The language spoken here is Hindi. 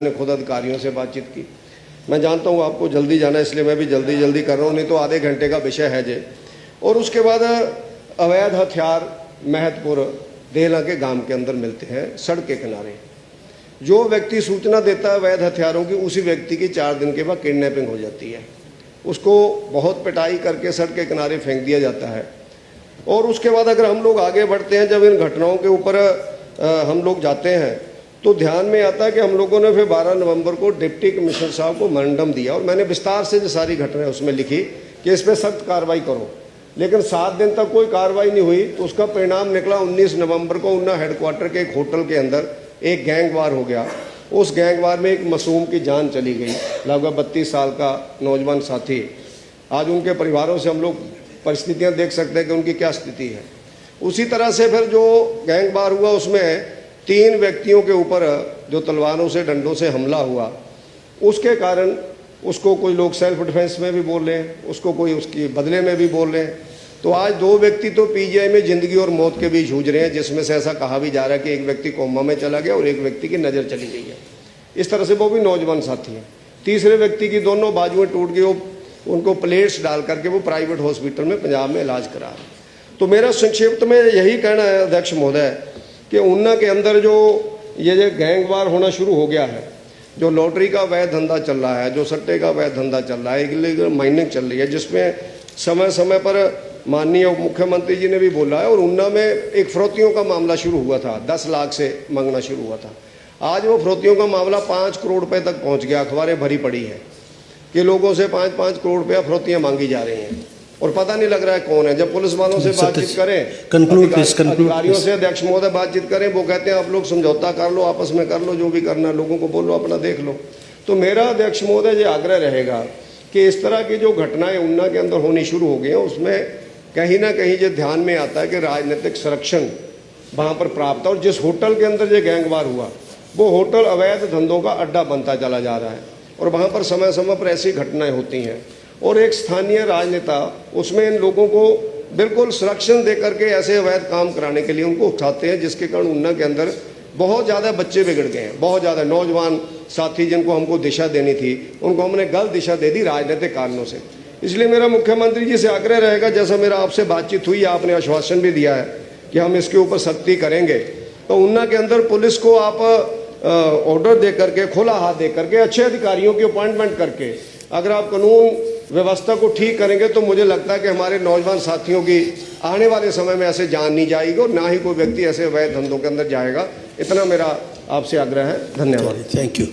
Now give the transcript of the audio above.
ने खुद अधिकारियों से बातचीत की। मैं जानता हूँ आपको जल्दी जाना, इसलिए मैं भी जल्दी कर रहा हूँ, नहीं तो आधे घंटे का विषय है जे। और उसके बाद अवैध हथियार महतपुर देहला के गांव के अंदर मिलते हैं सड़क के किनारे। जो व्यक्ति सूचना देता है अवैध हथियारों की, उसी व्यक्ति की 4 दिन के बाद किडनैपिंग हो जाती है। उसको बहुत पिटाई करके सड़क के किनारे फेंक दिया जाता है। और उसके बाद अगर हम लोग आगे बढ़ते हैं, जब इन घटनाओं के ऊपर हम लोग जाते हैं तो ध्यान में आता है कि हम लोगों ने फिर 12 नवंबर को डिप्टी कमिश्नर साहब को मेमोरेंडम दिया और मैंने विस्तार से जो सारी घटनाएं उसमें लिखी कि इस पर सख्त कार्रवाई करो। लेकिन 7 दिन तक कोई कार्रवाई नहीं हुई, तो उसका परिणाम निकला 19 नवंबर को उन्ना हेडक्वार्टर के एक होटल के अंदर एक गैंगवार हो गया। उस गैंगवार में एक मासूम की जान चली गई, लगभग 32 साल का नौजवान साथी। आज उनके परिवारों से हम लोग परिस्थितियाँ देख सकते हैं कि उनकी क्या स्थिति है। उसी तरह से फिर जो गैंगवार हुआ उसमें 3 व्यक्तियों के ऊपर जो तलवारों से डंडों से हमला हुआ, उसके कारण उसको कोई लोग सेल्फ डिफेंस में भी बोल रहे हैं, उसको कोई उसकी बदले में भी बोल रहे हैं। तो आज 2 व्यक्ति तो पीजीआई में ज़िंदगी और मौत के बीच जूझ रहे हैं, जिसमें से ऐसा कहा भी जा रहा है कि एक व्यक्ति कोमा में चला गया और एक व्यक्ति की नज़र चली गई है। इस तरह से वो भी नौजवान साथी हैं। तीसरे व्यक्ति की दोनों बाजुएं टूट गई, उनको प्लेट्स डाल करके वो प्राइवेट हॉस्पिटल में पंजाब में इलाज करा रहे हैं। तो मेरा संक्षिप्त में यही कहना है अध्यक्ष महोदय कि ऊना के अंदर जो ये गैंगवार होना शुरू हो गया है, जो लॉटरी का अवैध धंधा चल रहा है, जो सट्टे का अवैध धंधा चल रहा है, इलीगल माइनिंग चल रही है, जिसमें समय समय पर माननीय मुख्यमंत्री जी ने भी बोला है। और ऊना में एक फरोतियों का मामला शुरू हुआ था, 10 लाख से मांगना शुरू हुआ था। आज वो फरोतियों का मामला 5 करोड़ रुपये तक पहुँच गया। अखबारें भरी पड़ी है कि लोगों से 5-5 करोड़ रुपया फरोतियाँ मांगी जा रही हैं और पता नहीं लग रहा है कौन है। जब पुलिस वालों से बातचीत करें, अधिकारियों से अध्यक्ष महोदय बातचीत करें, वो कहते हैं आप लोग समझौता कर लो, आपस में कर लो, जो भी करना लोगों को बोलो, अपना देख लो। तो मेरा अध्यक्ष महोदय ये आग्रह रहेगा कि इस तरह की जो घटनाएं ऊना के अंदर होनी शुरू हो गई हैं, उसमें कहीं ना कहीं ये ध्यान में आता है कि राजनीतिक संरक्षण वहाँ पर प्राप्त है। और जिस होटल के अंदर ये गैंगवार हुआ, वो होटल अवैध धंधों का अड्डा बनता चला जा रहा है और वहाँ पर समय समय पर ऐसी घटनाएं होती हैं। और एक स्थानीय राजनेता उसमें इन लोगों को बिल्कुल संरक्षण दे करके ऐसे अवैध काम कराने के लिए उनको उठाते हैं, जिसके कारण ऊना के अंदर बहुत ज़्यादा बच्चे बिगड़ गए हैं। बहुत ज़्यादा नौजवान साथी जिनको हमको दिशा देनी थी, उनको हमने गलत दिशा दे दी राजनीतिक कारणों से। इसलिए मेरा मुख्यमंत्री जी से आग्रह रहेगा, जैसा मेरा आपसे बातचीत हुई, आपने आश्वासन भी दिया है कि हम इसके ऊपर सख्ती करेंगे। तो ऊना के अंदर पुलिस को आप ऑर्डर दे करके, खुला हाथ दे करके, अच्छे अधिकारियों की अपॉइंटमेंट करके अगर आप कानून व्यवस्था को ठीक करेंगे, तो मुझे लगता है कि हमारे नौजवान साथियों की आने वाले समय में ऐसे जान नहीं जाएगी और ना ही कोई व्यक्ति ऐसे अवैध धंधों के अंदर जाएगा। इतना मेरा आपसे आग्रह है। धन्यवाद। Thank you.